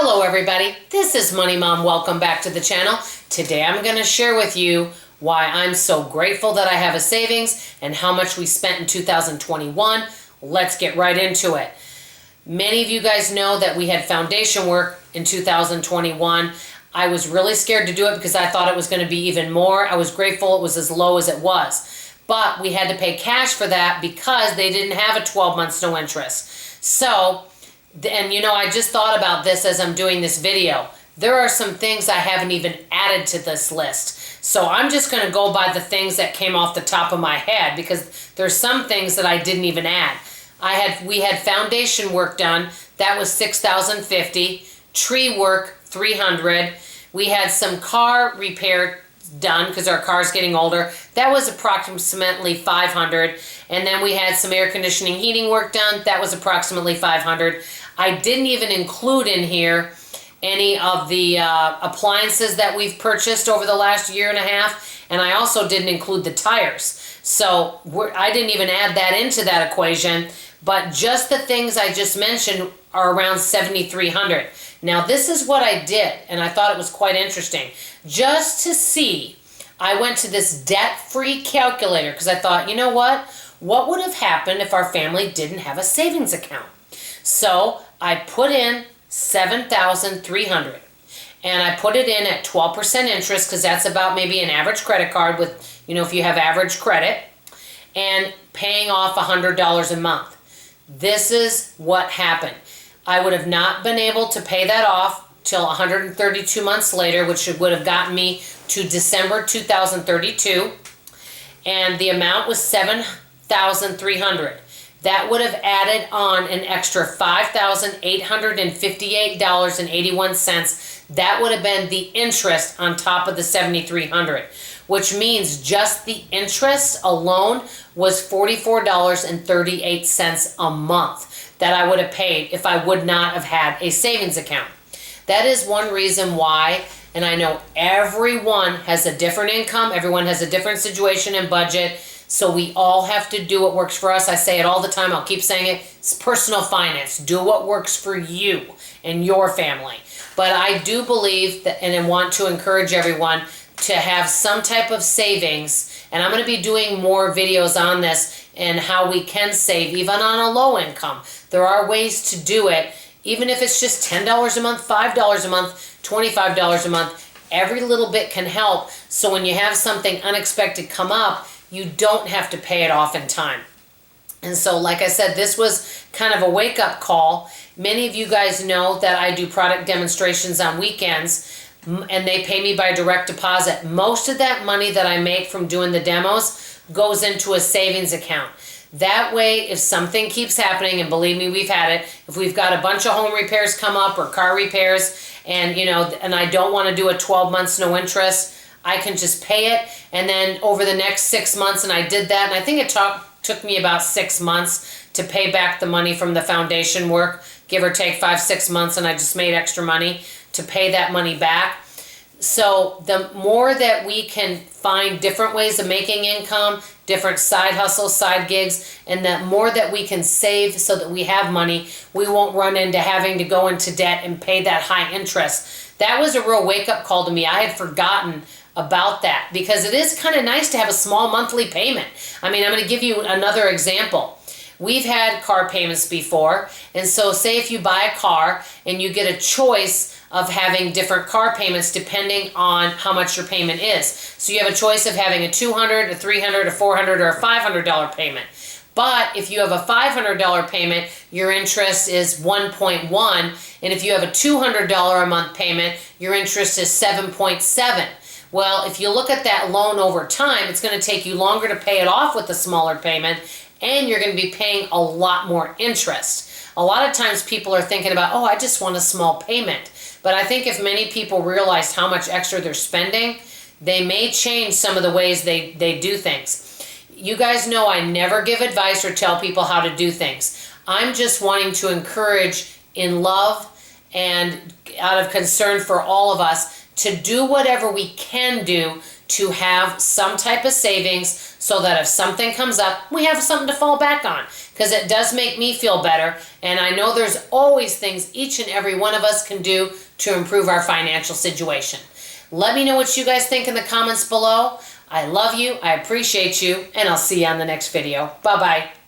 Hello everybody, this is Money Mom. Welcome back to the channel. Today I'm going to share with you why I'm so grateful that I have a savings and how much we spent in 2021. Let's get right into it. Many of you guys know that we had foundation work in 2021. I was really scared to do it because I thought it was going to be even more. I was grateful it was as low as it was. But we had to pay cash for that because they didn't have a 12 months no interest. So, and you know, I just thought about this as I'm doing this video. There are some things I haven't even added to this list. So I'm just going to go by the things that came off the top of my head because there's some things that I didn't even add. We had foundation work done. That was $6,050. Tree work, $300. We had some car repair done because our car's getting older. That was approximately $500. And then we had some air conditioning heating work done. That was approximately $500. I didn't even include in here any of the appliances that we've purchased over the last year and a half. And I also didn't include the tires. So I didn't even add that into that equation. But just the things I just mentioned are around $7,300. Now this is what I did, and I thought it was quite interesting. Just to see, I went to this debt-free calculator because I thought, you know what? What would have happened if our family didn't have a savings account? So I put in $7,300, and I put it in at 12% interest because that's about maybe an average credit card with, you know, if you have average credit, and paying off $100 a month. This is what happened. I would have not been able to pay that off till 132 months later, which would have gotten me to December 2032. And the amount was $7,300. That would have added on an extra $5,858.81. That would have been the interest on top of the $7,300, which means just the interest alone was $44.38 a month that I would have paid if I would not have had a savings account. That is one reason why, and I know everyone has a different income, everyone has a different situation and budget, so we all have to do what works for us. I say it all the time, I'll keep saying it, it's personal finance. Do what works for you and your family. But I do believe that, and I want to encourage everyone to have some type of savings, and I'm going to be doing more videos on this and how we can save even on a low income. There are ways to do it, even if it's just $10 a month, $5 a month, $25 a month. Every little bit can help, so when you have something unexpected come up, you don't have to pay it off in time. And so, like I said, this was kind of a wake-up call. Many of you guys know that I do product demonstrations on weekends, and they pay me by direct deposit. Most of that money that I make from doing the demos goes into a savings account. That way, if something keeps happening, and believe me, we've had it, if we've got a bunch of home repairs come up or car repairs, and you know, and I don't want to do a 12 months no interest, I can just pay it, and then over the next 6 months, and I did that, and I think it took me about 6 months to pay back the money from the foundation work, give or take 5-6 months, and I just made extra money to pay that money back. So the more that we can find different ways of making income, different side hustles, side gigs, and the more that we can save so that we have money, we won't run into having to go into debt and pay that high interest. That was a real wake-up call to me. I had forgotten about that because it is kind of nice to have a small monthly payment. I mean, I'm going to give you another example. We've had car payments before, and so say if you buy a car and you get a choice of having different car payments depending on how much your payment is. So you have a choice of having a $200, a $300, a $400, or a $500 payment. But if you have a $500 payment, your interest is 1.1, and if you have a $200 a month payment, your interest is 7.7. Well, if you look at that loan over time, it's going to take you longer to pay it off with a smaller payment, and you're going to be paying a lot more interest. A lot of times people are thinking about, oh, I just want a small payment. But I think if many people realize how much extra they're spending, they may change some of the ways they do things. You guys know I never give advice or tell people how to do things. I'm just wanting to encourage in love and out of concern for all of us to do whatever we can do to have some type of savings so that if something comes up, we have something to fall back on, because it does make me feel better. And I know there's always things each and every one of us can do to improve our financial situation. Let me know what you guys think in the comments below. I love you, I appreciate you, and I'll see you on the next video. Bye-bye.